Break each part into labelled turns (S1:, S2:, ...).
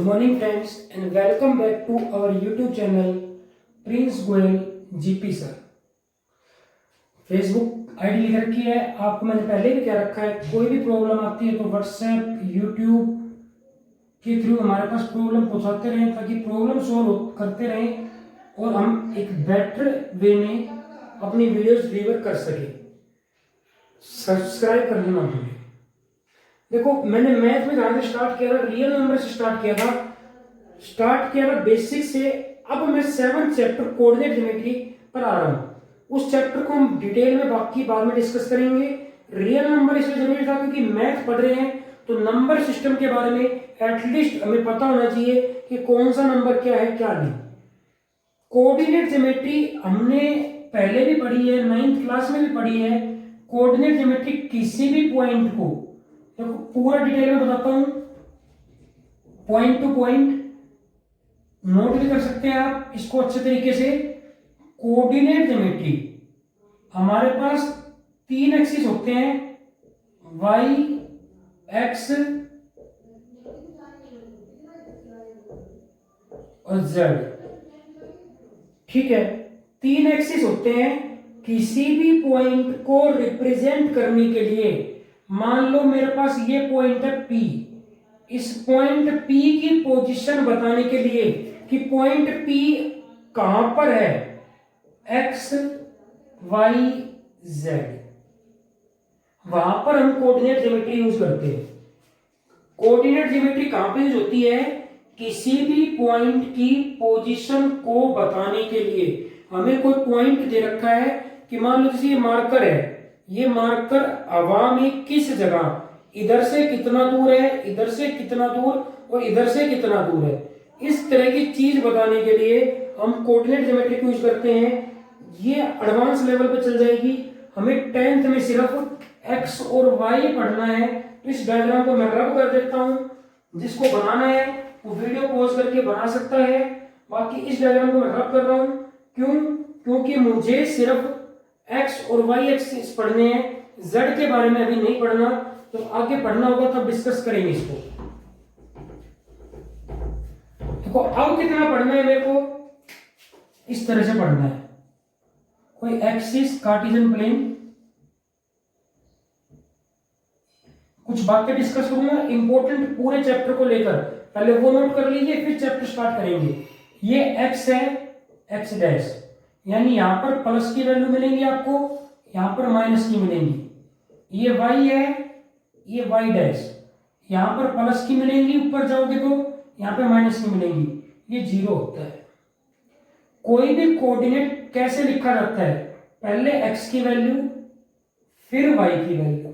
S1: morning friends and welcome back to our YouTube channel Prince Goyal GP sir. Facebook ID लिख रखी है, आपको मैंने पहले भी कह रखा है कोई भी प्रॉब्लम आती है तो व्हाट्सएप यूट्यूब के थ्रू हमारे पास प्रॉब्लम पहुंचाते रहें ताकि प्रॉब्लम सॉल्व करते रहें और हम एक बेटर वे में अपनी वीडियोस डिलीवर कर सकें। सब्सक्राइब कर लेना भूलें। देखो मैंने मैथ में जहां से स्टार्ट किया था, रियल नंबर से स्टार्ट किया था बेसिक से। अब मैं 7th चैप्टर कोऑर्डिनेट ज्योमेट्री पर आ रहा हूं। उस चैप्टर को हम डिटेल में बाकी बाद में डिस्कस करेंगे। रियल नंबर इसलिए जरूरी था क्योंकि मैथ पढ़ रहे हैं तो नंबर सिस्टम के बारे में एटलीस्ट हमें पता होना चाहिए कि कौन सा नंबर क्या है क्या नहीं। कोऑर्डिनेट ज्योमेट्री हमने पहले भी पढ़ी है, 9th क्लास में भी पढ़ी है। कोऑर्डिनेट ज्योमेट्री किसी भी पॉइंट को, देखो पूरा डिटेल में बताता हूं, पॉइंट टू पॉइंट नोट भी कर सकते हैं आप इसको अच्छे तरीके से। कोऑर्डिनेट ज्योमेट्री हमारे पास 3 एक्सिस होते हैं, y x और z। ठीक है, 3 एक्सिस होते हैं। किसी भी पॉइंट को रिप्रेजेंट करने के लिए, मान लो मेरे पास ये पॉइंट है P, इस पॉइंट P की पोजीशन बताने के लिए कि पॉइंट P कहां पर है, x y z, वहां पर हम कोऑर्डिनेट ज्योमेट्री यूज करते हैं। कोऑर्डिनेट ज्योमेट्री कहां पे यूज होती है, किसी भी पॉइंट की पोजीशन को बताने के लिए। हमें कोई पॉइंट दे रखा है कि मान लो जैसे ये मार्कर है, ये मार्कर हवा में किस जगह, इधर से कितना दूर है, इधर से कितना दूर और इधर से कितना दूर है, इस तरह की चीज बताने के लिए हम कोऑर्डिनेट ज्योमेट्री को यूज करते हैं। ये एडवांस लेवल पे चल जाएगी। हमें 10th में सिर्फ x और y पढ़ना है। तो इस डायग्राम को मैं रब कर देता हूं। जिसको बनाना है वो वीडियो पॉज करके बना सकता है। बाकी इस डायग्राम को मैं रब कर रहा हूं, क्योंकि मुझे सिर्फ x और y एक्सिस पढ़ने हैं, z के बारे में अभी नहीं पढ़ना। तो आगे पढ़ना होगा तब डिस्कस करेंगे इसको। देखो अब कितना पढ़ना है मेरे को, इस तरह से पढ़ना है। कोई एक्सिस कार्टेशियन प्लेन, कुछ बातें डिस्कस करूंगा इंपॉर्टेंट पूरे चैप्टर को लेकर। पहले वो नोट कर लीजिए, फिर चैप्टर स्टार्ट करेंगे। ये x है, x डैश, यानी यहां पर प्लस की वैल्यू मिलेंगी आपको, यहां पर माइनस की मिलेंगी। ये y है, ये y डैश, यहां पर प्लस की मिलेंगी, ऊपर जाओगे तो यहां पे माइनस की मिलेंगी। ये 0 होता है। कोई भी कोऑर्डिनेट कैसे लिखा जाता है, पहले x की वैल्यू फिर y की वैल्यू।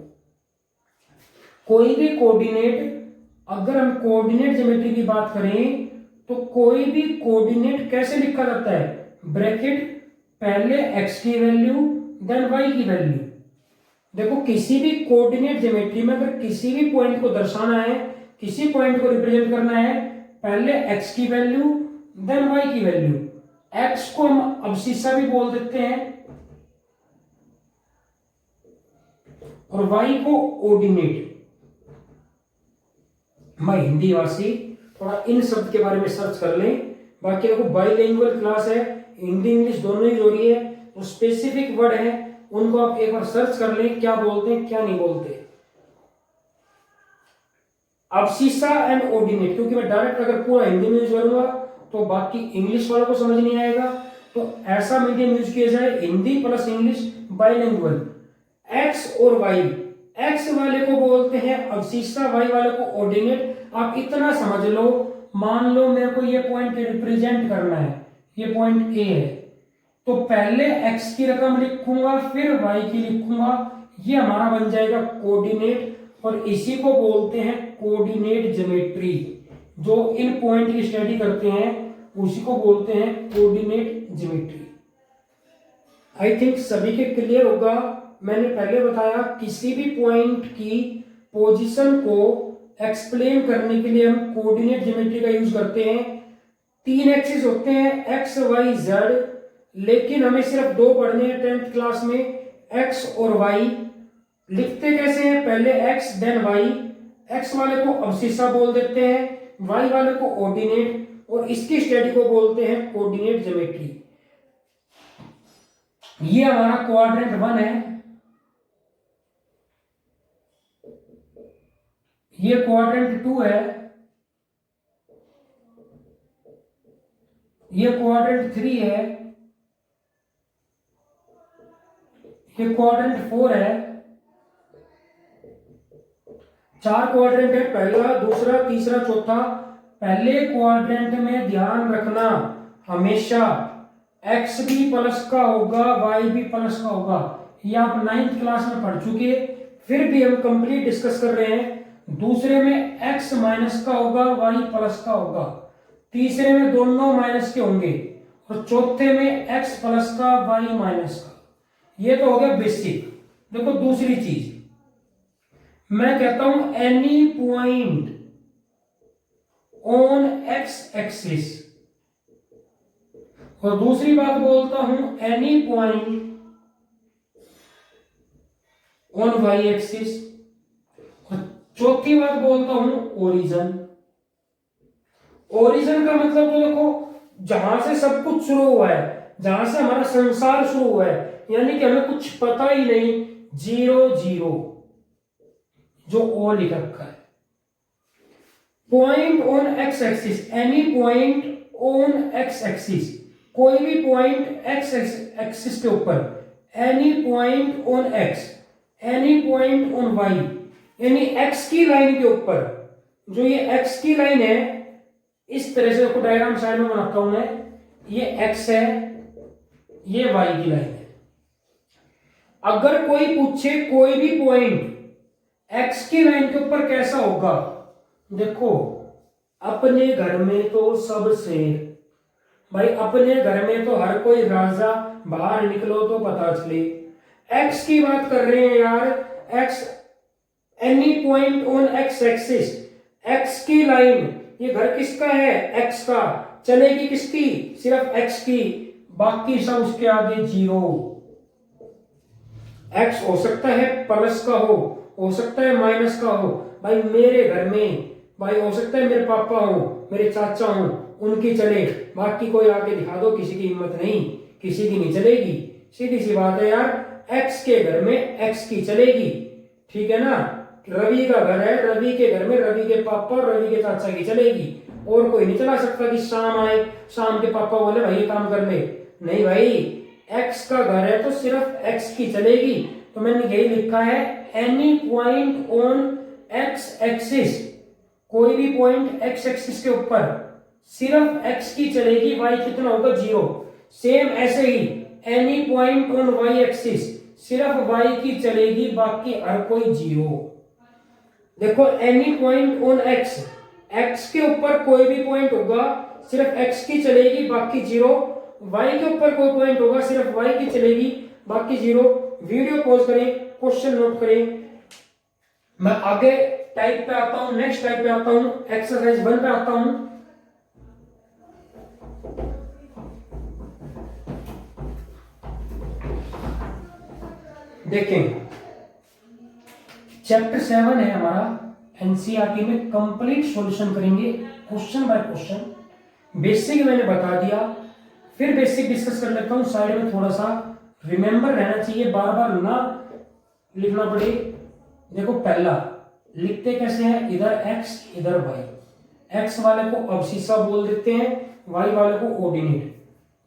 S1: कोई भी कोऑर्डिनेट, अगर हम कोऑर्डिनेट ज्योमेट्री की बात करें तो कोई भी कोऑर्डिनेट कैसे लिखा जाता है, ब्रैकेट पहले x की वैल्यू देन y की वैल्यू। देखो किसी भी कोऑर्डिनेट ज्योमेट्री में अगर किसी भी पॉइंट को दर्शाना है, किसी पॉइंट को रिप्रेजेंट करना है, पहले x की वैल्यू देन y की वैल्यू। x को हम अब्सिस्सा भी बोल देते हैं और y को ऑर्डिनेट। मैं हिंदी वासी, थोड़ा इन शब्द के बारे में सर्च कर लें। बाकी देखो बाइलिंगुअल क्लास है, हिंदी इंग्लिश दोनों ही जोड़ी है। तो स्पेसिफिक वर्ड है उनको आप एक बार सर्च कर लें, क्या बोलते हैं क्या नहीं बोलते। अब्सिस्सा एंड ऑर्डिनेट, क्योंकि मैं डायरेक्ट अगर पूरा हिंदी में यूज करूंगा तो बाकी इंग्लिश वालों को समझ नहीं आएगा। तो ऐसा मीडियम यूज किया जाए, Hindi plus English bilingual. X और वाई, एक्स वाले को बोलते हैं अब्सिस्सा, वाई वाले को ऑर्डिनेट। आप इतना समझ लो, मान लो मेरे को ये पॉइंट रिप्रेजेंट करना है, ये पॉइंट ए है, तो पहले x की रकम लिखूंगा फिर y की लिखूंगा। ये हमारा बन जाएगा कोऑर्डिनेट और इसी को बोलते हैं कोऑर्डिनेट ज्योमेट्री। जो इन पॉइंट की स्टडी करते हैं उसी को बोलते हैं कोऑर्डिनेट ज्योमेट्री। आई थिंक सभी के क्लियर होगा। मैंने पहले बताया किसी भी पॉइंट की पोजीशन को एक्सप्लेन करने के लिए हम कोऑर्डिनेट ज्योमेट्री का यूज करते हैं। 3 एक्सिस होते हैं x y z, लेकिन हमें सिर्फ 2 पढ़ने हैं 10th क्लास में, x और y। लिखते कैसे हैं, पहले x देन y। x वाले को अब्सिस्सा बोल देते हैं, वाई वाले को ऑर्डिनेट, और इसकी स्टडी को बोलते हैं कोऑर्डिनेट ज्योमेट्री। ये हमारा क्वाड्रेंट 1 है, ये क्वाड्रेंट 2 है, ये क्वाड्रेंट 3 है, ये क्वाड्रेंट 4 है। 4 क्वाड्रेंट है, पहला, दूसरा, तीसरा, चौथा। पहले क्वाड्रेंट में ध्यान रखना हमेशा x भी प्लस का होगा, y भी प्लस का होगा। ये आप 9th क्लास में पढ़ चुके, फिर भी हम कंप्लीट डिस्कस कर रहे हैं। दूसरे में x माइनस का होगा, y प्लस का होगा। तीसरे में दोनों माइनस के होंगे, और चौथे में x प्लस का, y माइनस का। ये तो हो गया बेसिक। देखो दूसरी चीज मैं कहता हूं, any point on x axis, और दूसरी बात बोलता हूं any point on y axis, और चौथी बात बोलता हूं ओरिजिन। ओरिजिन का मतलब तो देखो, जहां से सब कुछ शुरू हुआ है, जहां से हमारा संसार शुरू हुआ है, यानी कि हमें कुछ पता ही नहीं, 0 0 जो ओ लिख रखा है। Point on X axis, any point on X axis, कोई भी पॉइंट एक्स एक्सिस के ऊपर, any point on X, any point on Y, यानी एक्स की लाइन के ऊपर। जो ये एक्स की लाइन है, इस तरह से देखो, डायग्राम साइड में बनाता हूं मैं, ये एक्स है, ये वाई की लाइन है। अगर कोई पूछे कोई भी पॉइंट एक्स की लाइन के ऊपर कैसा होगा, देखो अपने घर में तो सब शेर, भाई अपने घर में तो हर कोई राजा, बाहर निकलो तो पता चले। एक्स की बात कर रहे हैं यार, x, any point on X axis, x की लाइन, ये घर किसका है, एक्स का, चलेगी किसकी, सिर्फ एक्स की, बाकी सब उसके आगे 0। एक्स हो सकता है प्लस का हो सकता है माइनस का हो। भाई मेरे घर में, भाई हो सकता है मेरे पापा हो, मेरे चाचा हो, उनकी चले, बाकी कोई आके दिखा दो, किसी की हिम्मत नहीं, किसी की नहीं चलेगी। सीधी सी बात है यार, एक्स के घर में एक्स की चलेगी, ठीक है ना। रवि का घर है, रवि के घर में रवि के पापा और रवि के चाचा की चलेगी, और कोई नहीं चला सकता कि शाम आए, शाम के पापा बोले भाई ये काम कर ले, नहीं भाई, एक्स का घर है तो सिर्फ एक्स की चलेगी। तो मैंने यही लिखा है, any point on X axis, कोई भी पॉइंट एक्स एक्सिस के ऊपर सिर्फ एक्स की चलेगी, वाई कितना होगा 0। सेम ऐसे ही any point on Y axis, सिर्फ वाई की चलेगी, बाकी हर कोई 0। देखो any point on X, X के ऊपर कोई भी पॉइंट होगा, सिर्फ एक्स की चलेगी, बाकी 0। वाई के ऊपर कोई पॉइंट होगा, सिर्फ वाई की चलेगी, बाकी 0। वीडियो पॉज करें, क्वेश्चन नोट करें। मैं आगे टाइप पे आता हूं, नेक्स्ट टाइप पे आता हूं, एक्सरसाइज 1 पे आता हूं। देखें, चैप्टर 7 है हमारा, एनसीईआरटी में कंप्लीट सॉल्यूशन करेंगे क्वेश्चन बाय क्वेश्चन। बेसिक मैंने बता दिया, फिर बेसिक डिस्कस कर लेता हूं। साइड में थोड़ा सा रिमेंबर रहना चाहिए, बार बार ना लिखना पड़े। देखो पहला लिखते कैसे हैं, इधर x इधर y, x वाले को अवशिषा बोल देते हैं, y वाले को ऑर्डिनेट।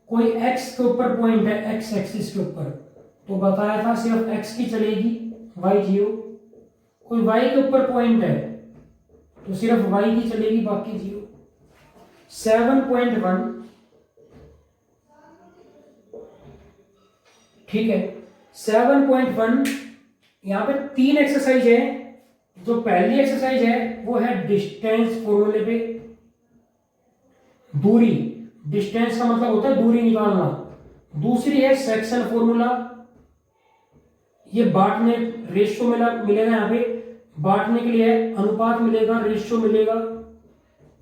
S1: कोई x के ऊपर पॉइंट है, x एक्सिस के ऊपर, तो बताया था सिर्फ x की चलेगी, y 0। कोई y के ऊपर पॉइंट है तो सिर्फ y की चलेगी, बाकी 0। 7.1, ठीक है। 7.1 यहां पे 3 एक्सरसाइज है। जो पहली एक्सरसाइज है वो है डिस्टेंस फॉर्मूले पे, दूरी, डिस्टेंस का मतलब होता है दूरी निकालना। दूसरी है सेक्शन फॉर्मूला, ये बांटने, रेशियो मिलेगा यहाँ पे, बांटने के लिए अनुपात मिलेगा, रेशियो मिलेगा।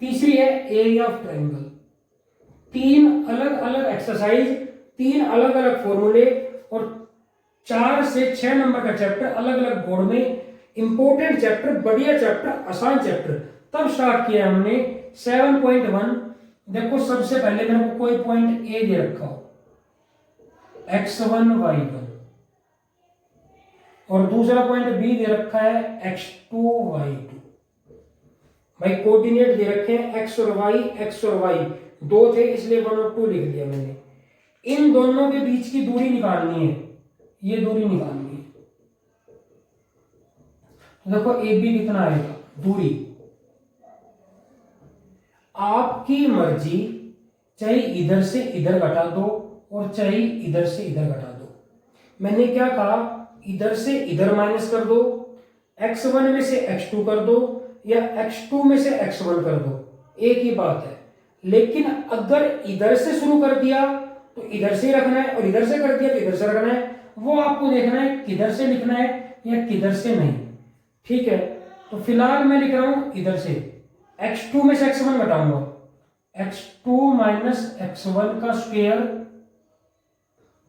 S1: तीसरी है एरिया ऑफ ट्रायंगल। 3 अलग अलग एक्सरसाइज, 3 अलग अलग फॉर्मूले, और 4 से 6 नंबर का चैप्टर अलग अलग बोर्ड में। इंपॉर्टेंट चैप्टर, बढ़िया चैप्टर, आसान चैप्टर। तब स्टार्ट किया हमने 7.1। देखो सबसे पहले मेरे को कोई पॉइंट ए दे रखा हो, x1 y1, और दूसरा पॉइंट बी दे रखा है x2 y2। भाई कोऑर्डिनेट दे रखे हैं x और y दो थे, इसलिए 1 और 2 लिख दिया मैंने। इन दोनों के बीच की दूरी निकालनी है, ये दूरी निकालनी है। तो देखो ए बी कितना आएगा दूरी, आपकी मर्जी, चाहे इधर से इधर घटा दो और चाहे इधर से इधर घटा दो। मैंने क्या कहा, इधर से इधर माइनस कर दो, x1 में से x2 कर दो या x2 में से x1 कर दो, एक ही बात है। लेकिन अगर इधर से शुरू कर दिया तो इधर से ही रखना है, और इधर से कर दिया तो इधर से रखना है। वो आपको देखना है किधर से लिखना है या किधर से नहीं, ठीक है। तो फिलहाल मैं लिख रहा हूं इधर से, x2 में से x1 घटाऊंगा, x2 माइनस x1 का स्क्वायर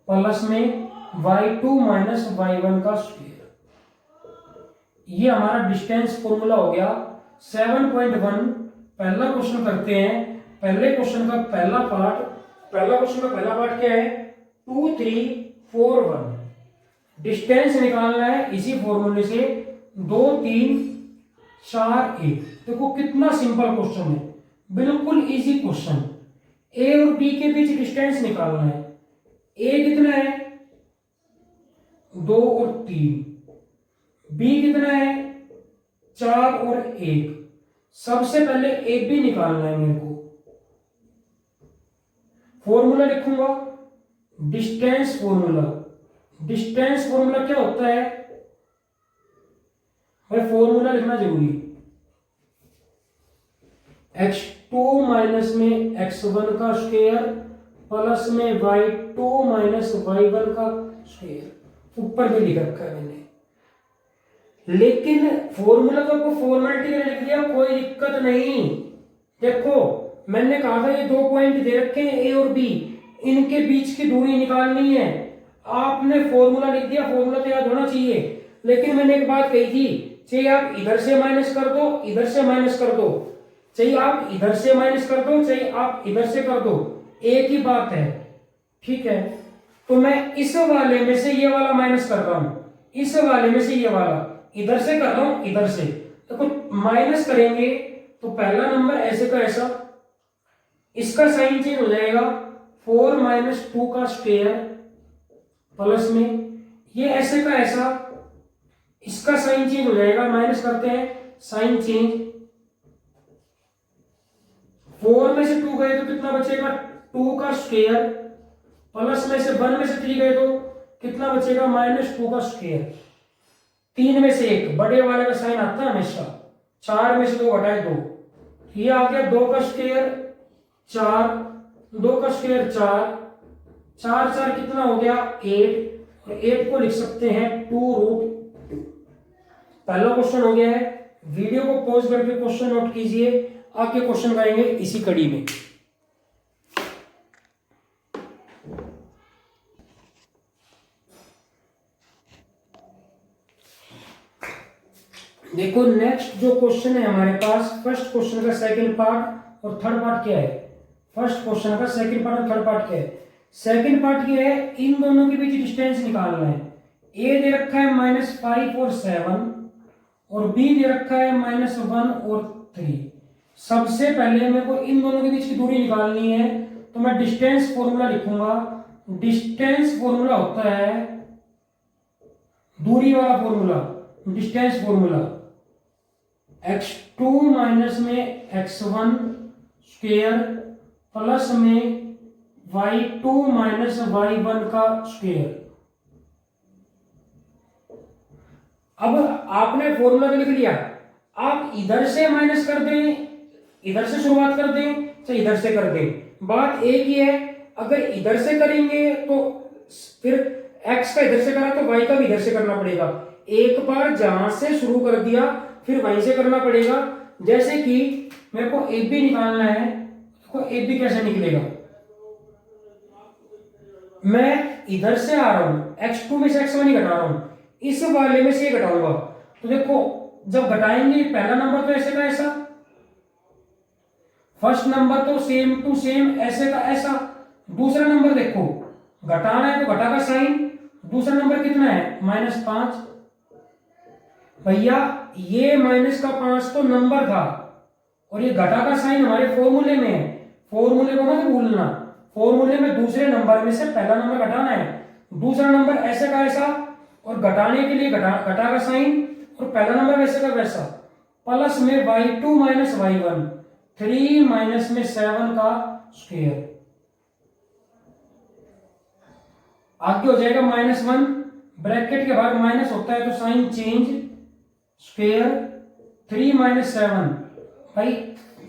S1: प्लस में y2 माइनस y1 का स्क्वायर। ये हमारा डिस्टेंस फॉर्मूला हो गया 7.1। पहला क्वेश्चन करते हैं। पहले क्वेश्चन का पहला पार्ट क्या है, 2 3 4 1। डिस्टेंस निकालना है इसी फॉर्मूले से, 2 3 4 1। देखो कितना सिंपल क्वेश्चन है, बिल्कुल इजी क्वेश्चन। ए और बी के बीच डिस्टेंस निकालना है। ए कितना है 2 और 3, बी कितना है 4 और 1। सबसे पहले ए बी निकालना है मेरे को। फॉर्मूला लिखूंगा डिस्टेंस फॉर्मूला। डिस्टेंस फॉर्मूला क्या होता है भाई, फॉर्मूला लिखना जरूरी। x2 माइनस में x1 का स्क्वायर प्लस में y2 माइनस y1 का स्क्वायर। ऊपर भी लिख रखा है मैंने, लेकिन फॉर्मूला तो आपको फॉर्मेलिटी के लिए लिख दिया, कोई दिक्कत नहीं। देखो मैंने कहा था ये 2 पॉइंट दे रखे हैं ए और बी, इनके बीच की दूरी निकालनी है। आपने फॉर्मूला लिख दिया, फॉर्मूला तो याद होना चाहिए। लेकिन मैंने एक बात कही थी, चाहे आप इधर से माइनस कर दो, इधर से माइनस कर दो, चाहे आप इधर से माइनस कर दो, चाहे आप इधर से कर दो, एक ही बात है, ठीक है। तो मैं इस वाले में से ये वाला माइनस कर रहा हूं, इस वाले में से ये वाला इधर से कर रहा हूं, इधर से। देखो माइनस करेंगे तो पहला नंबर ऐसे का ऐसा, इसका साइन चेंज हो जाएगा 4 माइनस 2 का स्क्वायर प्लस में ये ऐसे का ऐसा, इसका साइन चेंज हो जाएगा। माइनस करते हैं, साइन चेंज, 4 में से 2 गए तो कितना बचेगा 2 का स्क्वायर प्लस में से 1 में से 3 गए तो कितना बचेगा -2 का स्क्वायर। 3 में से 1, बड़े वाले का साइन आता है हमेशा। 4 में से 2 घटाए 2, ये आ गया 2 का स्क्वायर 4, 2 का स्क्वायर 4, 4 4 कितना हो गया 8, और 8 को लिख सकते हैं 2√2। पहला क्वेश्चन हो गया है। वीडियो को पॉज करके क्वेश्चन नोट कीजिए, आगे क्वेश्चन करेंगे इसी कड़ी में। देखो नेक्स्ट जो क्वेश्चन है हमारे पास, फर्स्ट क्वेश्चन का सेकंड पार्ट और थर्ड पार्ट क्या है। फर्स्ट क्वेश्चन का सेकंड पार्ट और थर्ड पार्ट क्या है। सेकंड पार्ट क्या है, इन दोनों के बीच डिस्टेंस निकालना है। ए दे रखा है -5 और 7 और बी दे रखा है -1 और 3। सबसे पहले मेरे को इन दोनों के बीच की दूरी निकालनी है, तो मैं डिस्टेंस फॉर्मूला लिखूंगा। डिस्टेंस फॉर्मूला होता है दूरी वाला formula, distance formula x2 minus में x1 स्क्वायर प्लस में y2 माइनस y1 का स्क्वायर। अब आपने फॉर्मूला तो लिख लिया, आप इधर से माइनस कर दें, इधर से शुरुआत कर दें, चाहे इधर से कर दें, बात एक ही है। अगर इधर से करेंगे तो फिर x का इधर से करा तो y का भी इधर से करना पड़ेगा। एक बार जहां से शुरू कर दिया फिर वहीं से करना पड़ेगा। जैसे कि मेरे को ए बी निकालना है, तो ए बी कैसे निकलेगा, मैं इधर से आ रहा हूं, x2 में से x1 ही घटा रहा हूं, इस वाले में से घटाऊंगा। तो देखो जब घटाएंगे पहला नंबर तो ऐसे का ऐसा, फर्स्ट नंबर तो सेम टू सेम ऐसे का ऐसा, दूसरा नंबर देखो घटाना है तो घटा का साइन, दूसरा नंबर कितना है -5। भैया ये -5 तो नंबर था और ये घटा का साइन हमारे फॉर्मूले में है, फॉर्मूले को मत भूलना, फॉर्मूले में दूसरे नंबर में से पहला नंबर घटाना है, दूसरा नंबर ऐसे का ऐसा और घटाने के लिए घटा का साइन और पहला नंबर वैसे का वैसा, प्लस में y2 माइनस y1, 3 माइनस में 7 का स्क्वायर, आगे हो जाएगा -1, ब्रैकेट के बाद माइनस होता है तो साइन चेंज, स्क्वायर 3 माइनस 7, भाई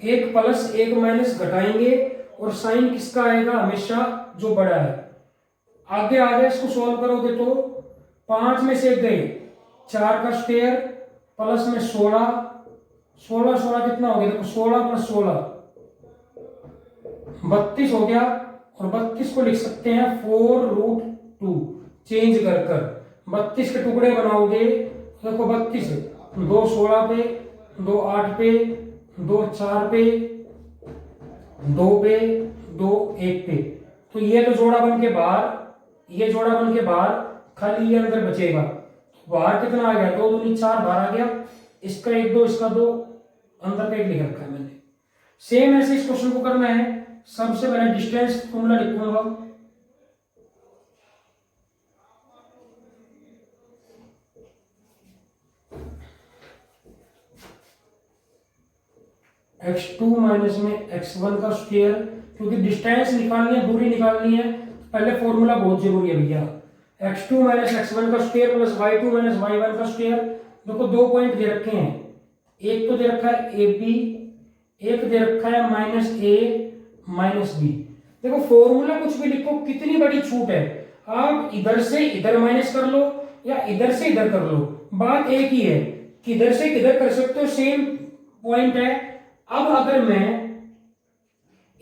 S1: एक प्लस एक माइनस घटाएंगे और साइन किसका आएगा हमेशा जो बड़ा है। आगे आ गया, इसको सॉल्व करोगे तो 5 में से गए 4 का स्क्वायर प्लस में 16, 16 कितना हो गया देखो 16 प्लस 16 32 हो गया, और 32 को लिख सकते हैं 4√2, चेंज कर कर 32 के टुकड़े बनाओगे देखो 32, 2 16 पे, 2 8 पे, 2 4 पे, 2 पे, 2 1 पे, तो ये तो जोड़ा बन के बाहर, ये जोड़ा बन के बाहर, खाली ये अंदर बचेगा, बाहर कितना आ गया 2 दूनी 4 बाहर आ गया, इसका 1 2 इसका 2, अंदर का 1 लिख रखा है मैंने। सेम ऐसे इस क्वेश्चन को करना है, सबसे पहले डिस्टेंस फॉर्मूला लिखूंगा, x2 माइनस में x1 का स्क्वायर, क्योंकि डिस्टेंस निकालनी है, दूरी निकालनी है, पहले फॉर्मूला बहुत जरूरी है भैया, x2 माइनस x1 का square plus y2 minus y1 का स्क्वायर। देखो 2 पॉइंट दे रखे हैं, एक तो दे रखा है AB, एक दे रखा है -a माइनस b। देखो फॉर्मूला कुछ भी लिखो, कितनी बड़ी छूट है, आप इधर से इधर माइनस कर लो या इधर से इधर कर लो, बात एक ही है, किधर से किधर कर सकते हो, सेम पॉइंट है। अब अगर मैं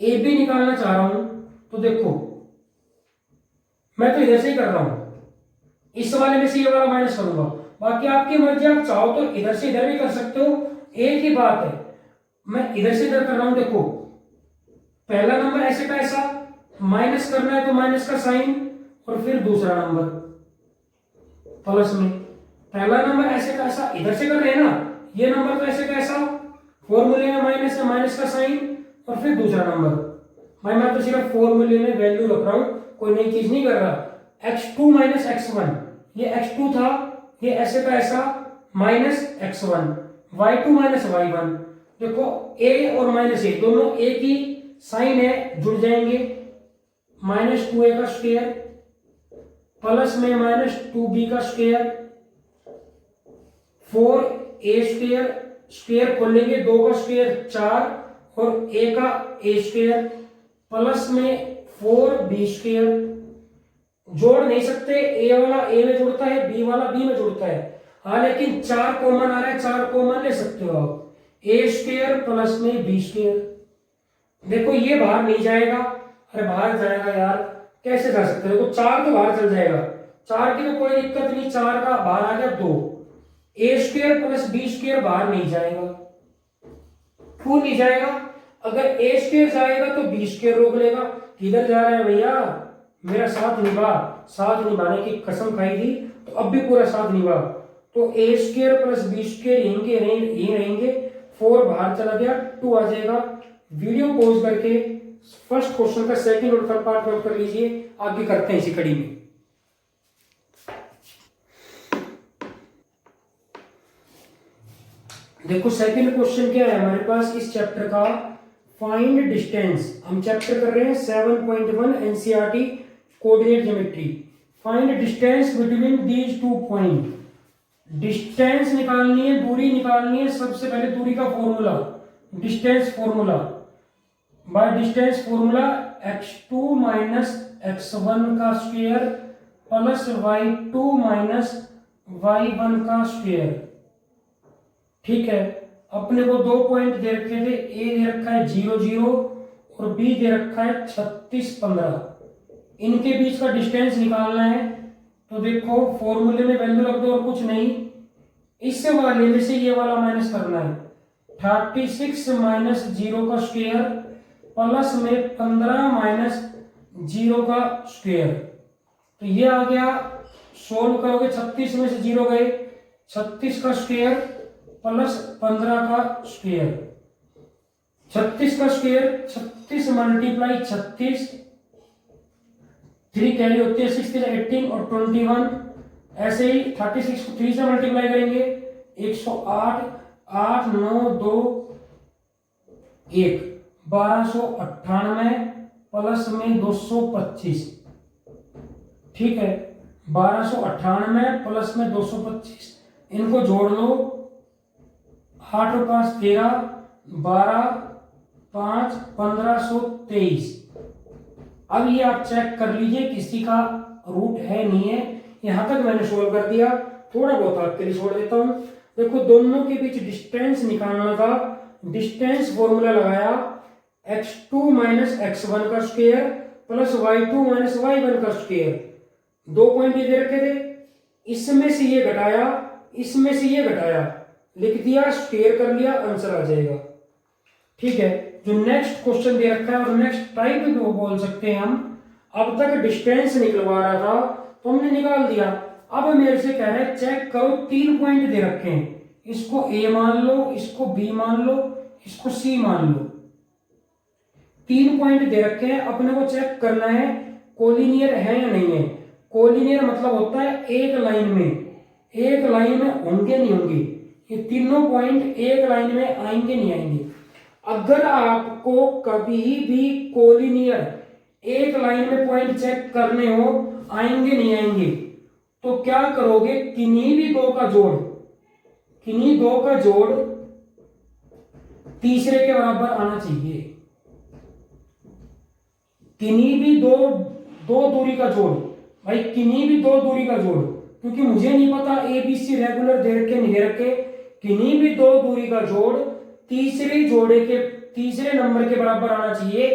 S1: ए बी निकालना चाह रहा हूं तो देखो मैं तो इधर से ही कर रहा हूं, इस वाले में से ये वाला माइनस करूंगा, बाकी आपकी मर्जी, आप चाहो तो इधर से इधर भी कर सकते हो, एक ही बात है, मैं इधर से इधर कर रहा हूं। देखो पहला नंबर ऐसे का ऐसा, माइनस करना है तो माइनस का साइन, और फिर दूसरा नंबर प्लस में, पहला नंबर ऐसे का ऐसा इधर से कर रहे हैं ना, ये नंबर तो ऐसे का ऐसा, फॉर्मूले में माइनस है, माइनस का साइन, और फिर दूसरा नंबर। मैं तो सिर्फ फॉर्मूले में वैल्यू रख रहा हूं, कोई नई चीज नहीं कर रहा। x2 माइनस x1, ये x2 था, ये ऐसे का ऐसा minus x1, y2 minus y1, देखो a और माइनस a दोनों एक ही साइन है, जुड़ जाएंगे, -2a का स्क्वायर प्लस में -2b का स्क्वायर, 4a स्क्वायर, स्क्वायर खोलेंगे 2 का स्क्वायर 4 और a का a स्क्वायर प्लस में 4b स्क्वायर, जोड़ नहीं सकते, a वाला a में जुड़ता है, b वाला b में जुड़ता है, हाँ लेकिन 4 कॉमन आ रहा है, 4 कॉमन ले सकते हो आप, a स्क्वायर प्लस में b स्क्वायर। देखो ये बाहर नहीं जाएगा, अरे बाहर जाएगा यार, कैसे जा सकते हो, देखो 4 तो बाहर चल जाएगा, 4 की तो कोई दिक्कत नहीं, 4 का बाहर आ गया 2, a square plus b square बाहर नहीं जाएगा, क्यों नहीं जाएगा, अगर a स्क्वायर जाएगा तो b स्क्वायर रोक लेगा, किधर जा रहे हैं भैया, मेरा साथ निभा, साथ निभाने की कसम खाई थी तो अब भी पूरा साथ निभा, तो a square plus b square यहीं रहेंगे, 4 बाहर चला गया, 2 आ जाएगा। वीडियो पॉज करके फर्स्ट क्वेश्चन का सेकंड और थर्ड पार्ट नोट कर लीजिए, आगे करते हैं इसी कड़ी में। देखो सेकंड क्वेश्चन क्या है हमारे पास इस चैप्टर का, फाइंड डिस्टेंस, हम चैप्टर कर रहे हैं 7.1 NCERT coordinate geometry. Find distance between these 2 point, distance निकालनी है, दूरी निकालनी है, सबसे पहले दूरी का formula, distance formula, by distance formula x2 minus x1 का square plus y2 minus y1 का स्क्वायर। ठीक है, अपने को 2 पॉइंट दे रखे थे, a दे रखा है 0 0 और b दे रखा है 36 15, इनके बीच का डिस्टेंस निकालना है, तो देखो फॉर्मूले में वैल्यू रख दो और कुछ नहीं, इससे वाले में से ये वाला माइनस करना है, 36 माइनस 0 का स्क्वायर प्लस में 15 माइनस 0 का स्क्वायर। तो ये आ गया, सोल्व करोगे 36 में से 0 गए, 36 का स्क्वायर प्लस 15 का स्क्वायर। 36 का स्क्वायर 36 मल्टीप्लाई 36, 3 कैरी होती है, 6 18 और 21। ऐसे ही 36 को 3 से मल्टीप्लाई करेंगे 108, 8 9 2 1, 1298 प्लस में 225। ठीक है, 1298 प्लस में 225, इनको जोड़ लो, 8 और 5 13, 12 5 1523। अब ये आप चेक कर लीजिए किसी का रूट है नहीं है। यहां तक मैंने सोल्व कर दिया, थोड़ा बहुत आपके लिए छोड़ देता हूं। देखो दोनों के बीच डिस्टेंस निकालना था, डिस्टेंस फॉर्मूला लगाया, x2 माइनस x1 का square plus y2 minus y1 का स्क्वायर। 2 पॉइंट ये दे रखे थे, इसमें से ये घटाया, इसमें से ये घटाया, लिख दिया, स्क्वायर कर लिया, आंसर आ जाएगा। ठीक है, जो नेक्स्ट क्वेश्चन दे रखा है और नेक्स्ट टाइप भी वो बोल सकते हैं हम। अब तक डिस्टेंस निकलवा रहा था तो हमने निकाल दिया। अब मेरे से कह रहे हैं चेक करो, 3 पॉइंट दे रखे हैं, इसको ए मान लो, इसको बी मान लो, इसको सी मान लो। 3 पॉइंट दे रखे हैं, अपने को चेक करना है कोलिनियर है या नहीं है। कोलिनियर मतलब होता है एक लाइन में होंगे नहीं होंगे, ये तीनों पॉइंट एक लाइन में आएंगे नहीं आएंगे। अगर आपको कभी भी कोलिनियर एक लाइन में पॉइंट चेक करने हो, आएंगे नहीं आएंगे, तो क्या करोगे, किन्हीं भी दो का जोड़ तीसरे के बराबर आना चाहिए। किन्हीं भी दो दूरी का जोड़, भाई किन्हीं भी 2 दूरी का जोड़, क्योंकि मुझे नहीं पता ABC रेगुलर दे रखे नहीं दे रखे, किन्हीं भी 2 दूरी का जोड़ तीसरे नंबर के बराबर आना चाहिए,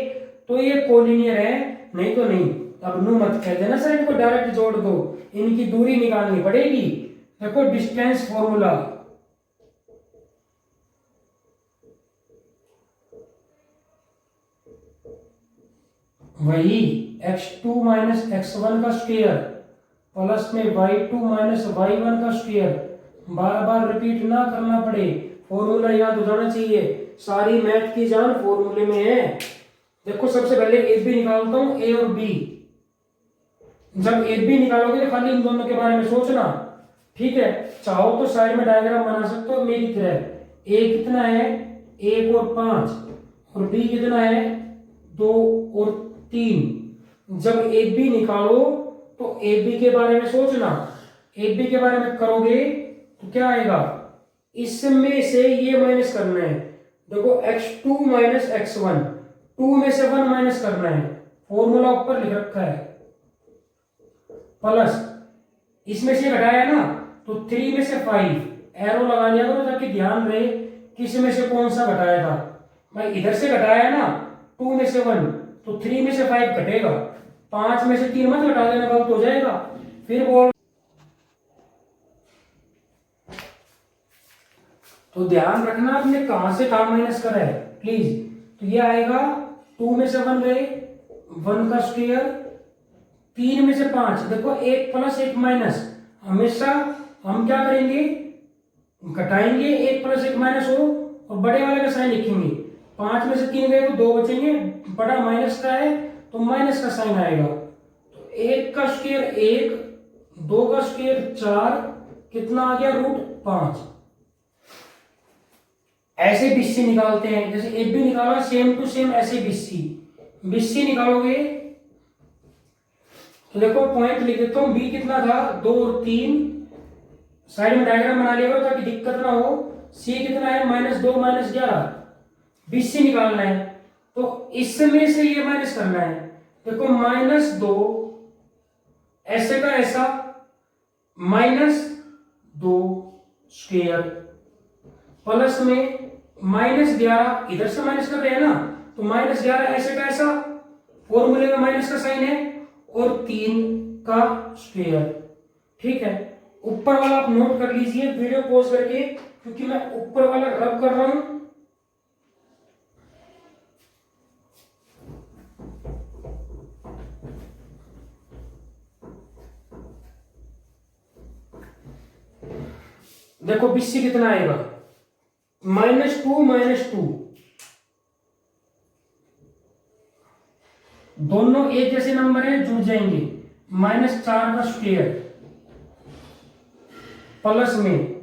S1: तो ये कोलिनियर है, नहीं तो नहीं। अब नो मत कह देना सर इनको डायरेक्ट जोड़ दो, इनकी दूरी निकालनी पड़ेगी। देखो डिस्टेंस फॉर्मूला, वही x2 माइनस x1 का स्क्वायर प्लस में y2 माइनस y1 का स्क्वायर। बार बार रिपीट ना करना पड़े, फॉर्मूला याद हो जाना चाहिए। सारी मैथ की जान फॉर्मूले में है। देखो सबसे पहले ए बी निकालता हूं, ए और बी। जब ए बी निकालोगे तो खाली इन दोनों के बारे में सोचना, ठीक है। चाहो तो साइड में डायग्राम बना सकते हो मेरी तरह। ए कितना है, 1 और 5, और बी कितना है, 2 और 3। जब ए बी निकालो तो ए बी के बारे में सोचना, ए बी के बारे में करोगे तो क्या आएगा, इसमें से ये माइनस करना है। देखो x2 माइनस x1, 2 में से 1 माइनस करना है, फॉर्मूला ऊपर लिख रखा है, प्लस इसमें से घटाया ना तो 3 में से 5 एरो लगा लिया करो ताकि ध्यान रहे किस में से कौन सा घटाया था। भाई इधर से घटाया ना 2 में से 1, तो 3 में से 5 घटेगा, 5 में से 3 मत घटा देना, गलत हो जाएगा। फिर बोल, तो ध्यान रखना आपने कहां से कहां माइनस करा है प्लीज। तो ये आएगा 2 में से 1 गए, 1 का स्क्वायर, 3 में से 5, देखो 1 प्लस 1 माइनस, हमेशा हम क्या करेंगे, घटाएंगे, 1 प्लस 1 माइनस हो और बड़े वाले का साइन लिखेंगे। 5 में से 3 गए तो 2 बचेंगे, बड़ा माइनस का है तो माइनस का साइन आएगा। तो 1 का स्क्वायर 1, 2 का स्क्वायर 4, कितना आ गया, √5। ऐसे बीसी निकालते हैं, जैसे ए बी निकाला सेम टू सेम ऐसे बीसी निकालोगे तो देखो पॉइंट लिख देता हूं, बी कितना था, 2 और 3, साइड में डायग्राम बना लिया ताकि दिक्कत ना हो। सी कितना है, -2 -11, बीसी निकालना है तो इसमें से ये माइनस करना है। देखो -2 ऐसे का ऐसा, -2 स्क्वायर प्लस में -11, इधर से माइनस कर रहे हैं ना तो -11 ऐसे का ऐसा, फॉर्मूले में माइनस का साइन है, और 3 का स्क्वायर। ठीक है, ऊपर वाला आप नोट कर लीजिए वीडियो पॉज करके, क्योंकि मैं ऊपर वाला रब कर रहा हूं देखो बीसी कितना आएगा, -2 दोनों एक जैसे नंबर है, जुड़ जाएंगे। -4 का स्क्वायर प्लस में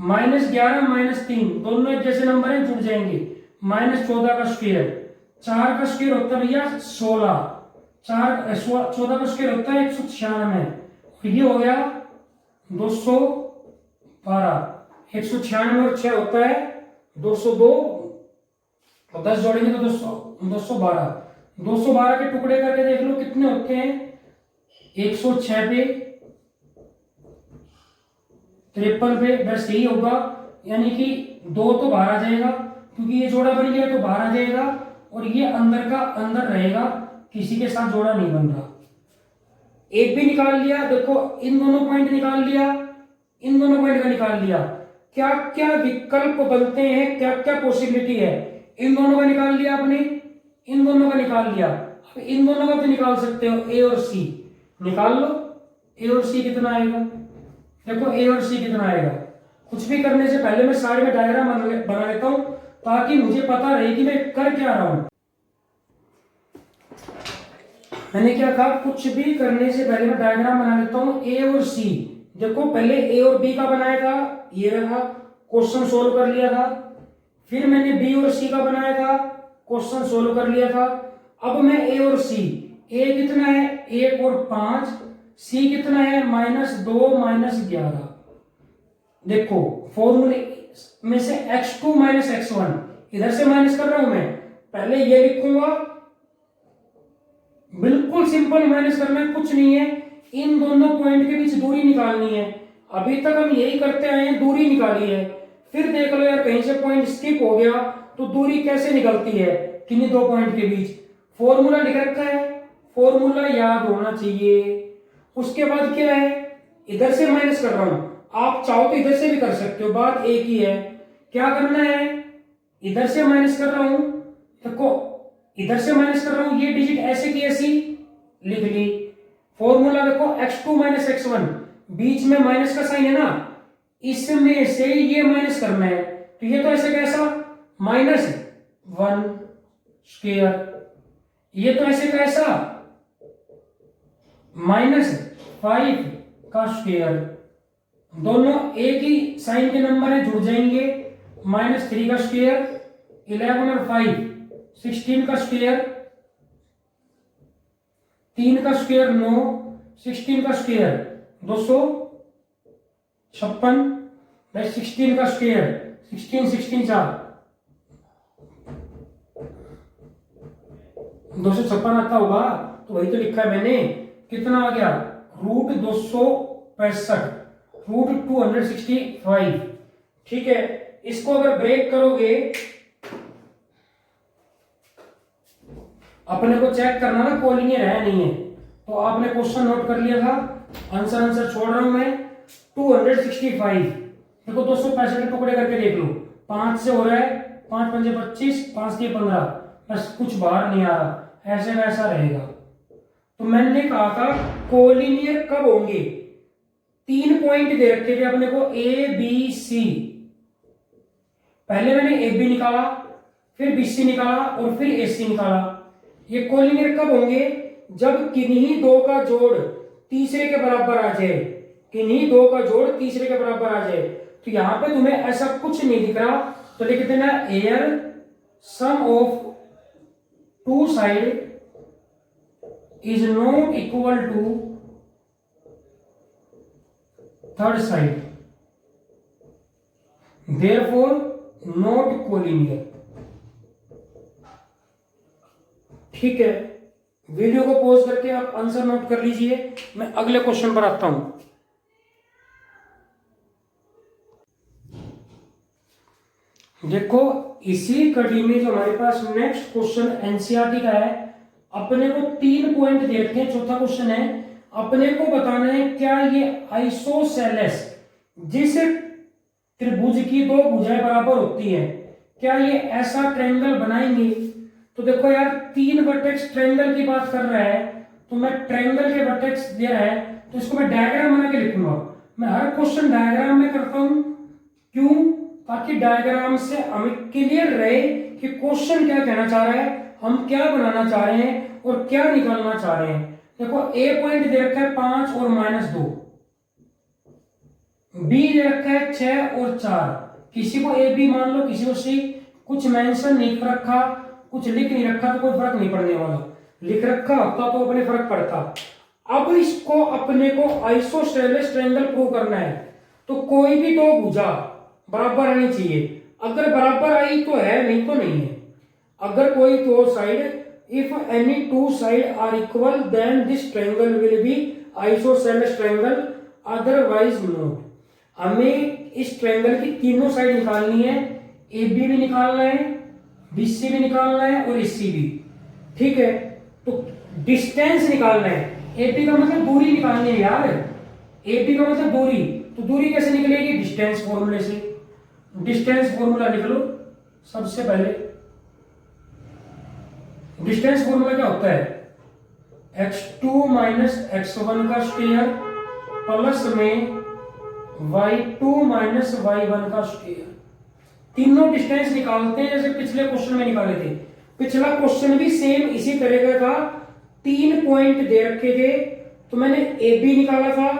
S1: -11 -3 दोनों एक जैसे नंबर है, जुड़ जाएंगे। -14 का स्क्वायर, 4 का स्क्वायर होता है भैया 16, 14 का स्क्वायर होता है 196, तो ये हो गया 212। 196 और 6 होता है 202, तो 10 जोड़ेंगे तो 212। 212 के टुकड़े करके देख लो कितने होते हैं, 106 पे, 53 पे, बस यही होगा। यानी कि 2 तो बाहर आ जाएगा क्योंकि ये जोड़ा बन गया, तो बाहर आ जाएगा, और ये अंदर का अंदर रहेगा, किसी के साथ जोड़ा नहीं बन रहा। एक भी निकाल लिया, देखो इन दोनों पॉइंट निकाल लिया, इन दोनों पॉइंट का निकाल लिया, क्या क्या विकल्प बनते हैं, क्या क्या पॉसिबिलिटी है। इन दोनों का निकाल लिया आपने, इन दोनों का निकाल लिया, अब इन दोनों का भी निकाल सकते हो, ए और सी निकाल लो। ए और सी कितना आएगा, देखो ए और सी कितना आएगा। कुछ भी करने से पहले मैं साइड में डायग्राम बना लेता हूं ताकि मुझे पता रहे कि मैं कर क्या रहा हूं। मैंने क्या कहा, कुछ भी करने से पहले मैं डायग्राम बना लेता हूं। ए और सी, देखो पहले ए और बी का बनाया था, ये रहा, क्वेश्चन सोल्व कर लिया था। फिर मैंने बी और सी का बनाया था, क्वेश्चन सोल्व कर लिया था। अब मैं ए और सी, ए कितना है 1 और 5, सी कितना है -2 -11। देखो फॉर्मूले में से x2 -x1 इधर से माइनस कर रहा हूं मैं, पहले ये लिखूंगा, बिल्कुल सिंपल माइनस करना है, कुछ नहीं है। इन दोनों पॉइंट के बीच दूरी निकालनी है, अभी तक हम यही करते आए हैं, दूरी निकाली है। फिर देख लो यार कहीं से पॉइंट स्किप हो गया तो दूरी कैसे निकलती है किन्हीं दो पॉइंट के बीच। फॉर्मूला लिख रखा है, फॉर्मूला याद होना चाहिए। उसके बाद क्या है, इधर से माइनस कर रहा हूं, आप चाहो तो इधर से भी कर सकते हो, बात एक ही है। क्या करना है, इधर से माइनस कर रहा हूं, देखो इधर से माइनस कर रहा हूं, ये डिजिट ऐसे की ऐसी लिख ली। फॉर्मूला देखो x2 -x1, बीच में माइनस का साइन है ना, इसमें से ये माइनस करना है, तो ये तो ऐसे कैसा -1 स्क्वायर, ये तो ऐसे कैसा -5 का स्क्वायर, दोनों एक ही साइन के नंबर है, जुड़ जाएंगे। -3 का स्क्वायर, 11 और 5 16 का स्क्वायर, 3 का स्क्वायर 9, 16 का स्क्वायर 256, 16 का स्क्वायर 16 16 4 256 आता होगा, तो वही तो लिखा है मैंने। कितना आ गया, √265, √265। ठीक है, इसको अगर ब्रेक करोगे, अपने को चेक करना ना कोलिनियर है नहीं है, तो आपने क्वेश्चन नोट कर लिया था, आंसर छोड़ रहा हूं मैं 265। देखो 265 के टुकड़े करके देख लो, 5 से हो रहा है, 5 5 25, 5 3 15, बस कुछ बाहर नहीं आ रहा, ऐसे वैसा रहेगा। तो मैंने कहा था कोलिनियर कब होंगे, 3 पॉइंट दे रखे थे अपने को ए बी सी, पहले मैंने ए बी निकाला, फिर बी सी निकाला और फिर ए सी निकाला। ये कोलिनियर कब होंगे, जब किन्हीं दो का जोड़ तीसरे के बराबर आ जाए, किन्हीं दो का जोड़ तीसरे के बराबर आ जाए। तो यहां पे तुम्हें ऐसा कुछ नहीं दिख रहा, तो लिख देना एयर sum of two side is not equal to third side, therefore not collinear। ठीक है, वीडियो को पॉज करके आप आंसर नोट कर लीजिए, मैं अगले क्वेश्चन पर आता हूं। देखो इसी कड़ी में जो हमारे पास नेक्स्ट क्वेश्चन एनसीईआरटी का है, अपने को 3 पॉइंट दे रखे हैं। चौथा क्वेश्चन है, अपने को बताना है क्या ये आइसोसेलेस, जिस त्रिभुज की दो भुजाएं बराबर होती है, क्या ये ऐसा ट्रायंगल बनाएंगे। तो देखो यार 3 वर्टेक्स ट्रायंगल की बात कर रहा है, तो मैं ट्रायंगल के वर्टेक्स दे रहा है, तो इसको मैं डायग्राम बना के लिखूंगा। मैं हर क्वेश्चन डायग्राम में करता हूं क्यों? ताकि डायग्राम से हमें क्लियर रहे कि क्वेश्चन क्या कहना चाह रहा है, हम क्या बनाना चाह रहे हैं और क्या निकालना चाह रहे हैं। देखो ए पॉइंट दे रखा है 5 और -2, बी दे रखा है 6 और 4, किसी को ए बी मान लो, किसी को सी, कुछ मेंशन नहीं कर रखा, कुछ लिख नहीं रखा तो कोई फर्क नहीं पड़ने वाला, लिख रखा होता तो अपने फर्क पड़ता। अब इसको अपने को आइसोसेलेस ट्रायंगल प्रूव करना है, तो कोई भी दो भुजा बराबर आनी चाहिए, अगर बराबर आई तो है, नहीं तो नहीं है। अगर कोई दो side, if any two side are equal then this triangle will be isosceles triangle, otherwise not. हमें इस ट्रायंगल की तीनों साइड निकालनी है, ए बी भी निकालना है, बी सी भी निकालना है और एस सी भी, ठीक है। तो डिस्टेंस निकालना है, ए बी का मतलब दूरी निकालनी है यार, ए बी का मतलब दूरी, तो दूरी कैसे निकलेगी? डिस्टेंस फॉर्मूले से। डिस्टेंस फॉर्मूला लिख लो सबसे पहले। डिस्टेंस फॉर्मूला क्या होता है? x2 माइनस x1 का स्क्वायर प्लस में y2 माइनस y1 का स्क्वायर। तीनों डिस्टेंस निकालते हैं जैसे पिछले क्वेश्चन में निकाले थे। पिछला क्वेश्चन भी सेम इसी तरह का था, 3 पॉइंट दे रखे थे, तो मैंने ए बी निकाला था,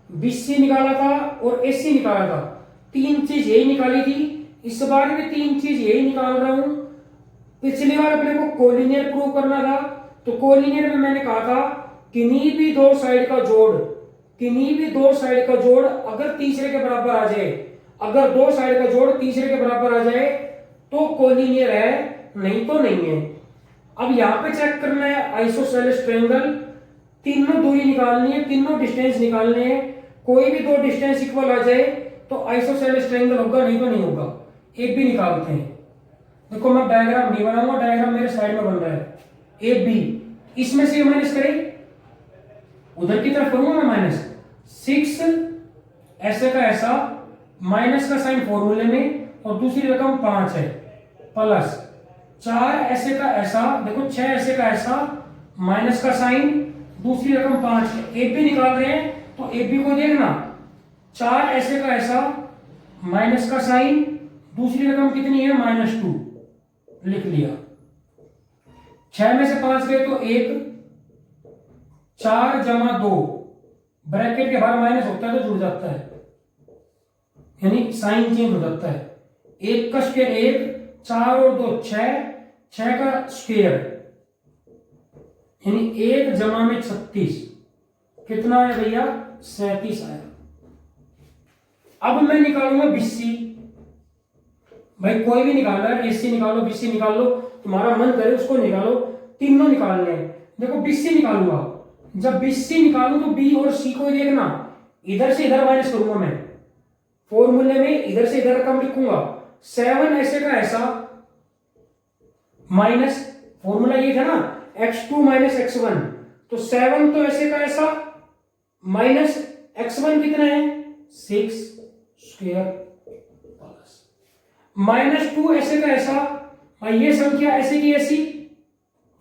S1: बी सी निकाला था और ए सी निकाला था, 3 चीज यही निकाली थी। इस बार भी 3 चीज यही निकाल रहा हूं। पिछली बार अपने को कोलिनियर प्रूव करना था, तो कोलिनियर में मैंने कहा था किन्हीं भी दो साइड का जोड़, किन्हीं भी दो साइड का जोड़ अगर तीसरे के बराबर आ जाए, अगर दो साइड का जोड़ तीसरे के बराबर आ जाए तो कोलिनियर है, नहीं तो नहीं है। अब यहां पे चेक करना है आइसोसेलेस ट्रायंगल, तीनों दूरी निकालनी है, तीनों डिस्टेंस निकालने हैं, कोई भी दो डिस्टेंस इक्वल आ जाए तो आइसोसेलेस ट्रायंगल होगा, नहीं तो नहीं होगा। ए बी निकालते हैं। देखो मैं डायग्राम नहीं बनाऊंगा, डायग्राम मेरे साइड में बन रहा है। ए बी, इसमें से माइनस करें, उधर की तरफ करूंगा मैं माइनस 6 ऐसे का ऐसा, माइनस का साइन फॉर्मूले में और दूसरी रकम 5 है, प्लस 4 ऐसे का ऐसा, देखो 6 ऐसे का ऐसा, माइनस का साइन, दूसरी रकम 5 है। ए बी निकाल रहे हैं तो ए बी को देखना, 4 ऐसे का ऐसा, माइनस का साइन, दूसरी रकम कितनी है? -2, लिख लिया। 6 में से 5 गए तो 1, 4 जमा 2, ब्रैकेट के बाहर माइनस होता है तो जुड़ जाता है, यानी साइन चेंज हो जाता है। 1 का स्क्वायर 1, 4 और 2 6, 6 का स्क्वायर यानी 1 जमा में 36, कितना है भैया? 37 आया। अब मैं निकालूंगा बीसी, भाई कोई भी निकालना है, एसी निकालो, बीसी निकाल लो, तुम्हारा मन करे उसको निकालो, तीनों निकालने हैं। देखो बीसी निकालूंगा, जब बीसी निकालू तो बी और सी को देखना, इधर से इधर माइनस करूंगा मैं, फॉर्मूले में इधर से इधर रकम लिखूंगा, 7 ऐसे का ऐसा, माइनस फॉर्मूला ये था ना x2 माइनस x1, तो 7 तो ऐसे का ऐसा, माइनस x1 कितना है? 6 स्क्वायर, प्लस -2 ऐसे का ऐसा, और ये संख्या ऐसे की ऐसी,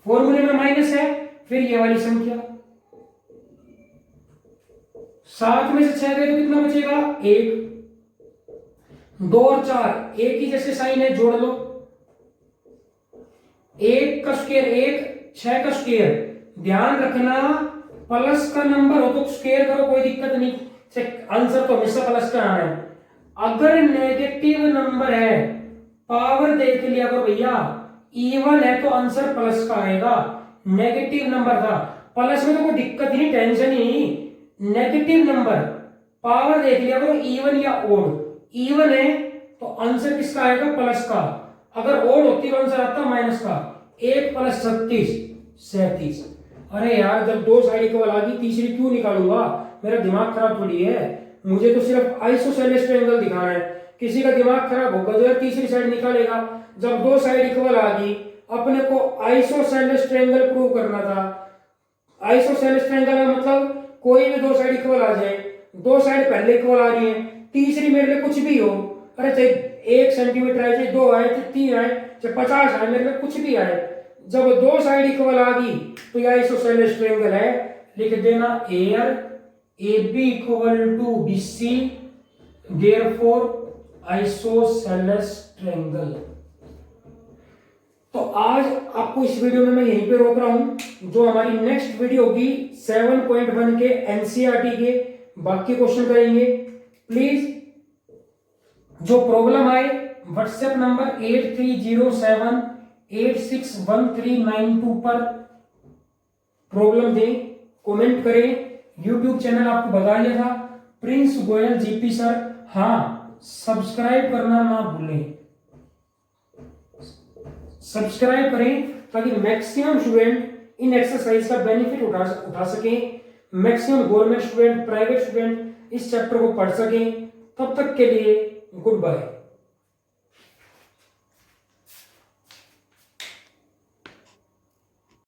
S1: फॉर्मूले में माइनस है, फिर ये वाली संख्या, 7 में से 6 गए तो कितना बचेगा? 1, 2 और 4 एक ही जैसे साइन है, जोड़ लो, 1 का स्क्वायर 1, 6 का स्क्वायर, ध्यान रखना प्लस का नंबर हो तो स्क्वायर करो, कोई दिक्कत नहीं, आंसर तो हमेशा प्लस का आना है। अगर नेगेटिव नंबर है, पावर देख लिया करो भैया, इवन है तो आंसर प्लस का आएगा, नेगेटिव नंबर था, प्लस में तो कोई दिक्कत ही नहीं, टेंशन ही नहीं। नेगेटिव नंबर पावर देख लिया करो, इवन या ओड, इवन है तो आंसर किसका आएगा? प्लस का, अगर ओड होती तो आंसर आता माइनस का। 1 + 36 37। अरे यार जब दो साइड इक्वल आ गई, तीसरी क्यों निकालूंगा? मेरा दिमाग खराब थोड़ी है, मुझे तो सिर्फ आइसोसेलेस ट्रायंगल दिखाना है। किसी का दिमाग खराब होगा जो यार तीसरी साइड निकालेगा। जब दो साइड इक्वल आ गई, अपने को आइसोसेलेस ट्रायंगल प्रूव करना था। आइसोसेलेस ट्रायंगल का मतलब कोई भी दो साइड इक्वल आ जाए, दो साइड पहले इक्वल आ रही है, तीसरी मेरे लिए कुछ भी हो, अरे चाहे 1 सेंटीमीटर आए, चाहे 2 आए, चाहे 3 आए, चाहे 50 आए, मेरे लिए कुछ भी आए, जब दो साइड इक्वल आ गई तो यह आइसोसेलेस ट्रायंगल है। लिख देना air AB = BC, therefore isosceles triangle. तो आज आपको इस वीडियो में मैं यहीं पे रोक रहा हूं। जो हमारी नेक्स्ट वीडियो होगी 7.1 के एनसीईआरटी के बाकी क्वेश्चन करेंगे। प्लीज जो प्रॉब्लम आए व्हाट्सएप नंबर 8307861392 पर प्रॉब्लम दें, कमेंट करें। यूट्यूब चैनल आपको बता दिया था प्रिंस गोयल जीपी सर। हाँ, सब्सक्राइब करना ना भूलें, सब्सक्राइब करें ताकि मैक्सिमम स्टूडेंट इन एक्सरसाइज का बेनिफिट उठा सकें। Maximum government student, private student इस चैप्टर को पढ़ सकें। तब तक के लिए गुड बाय।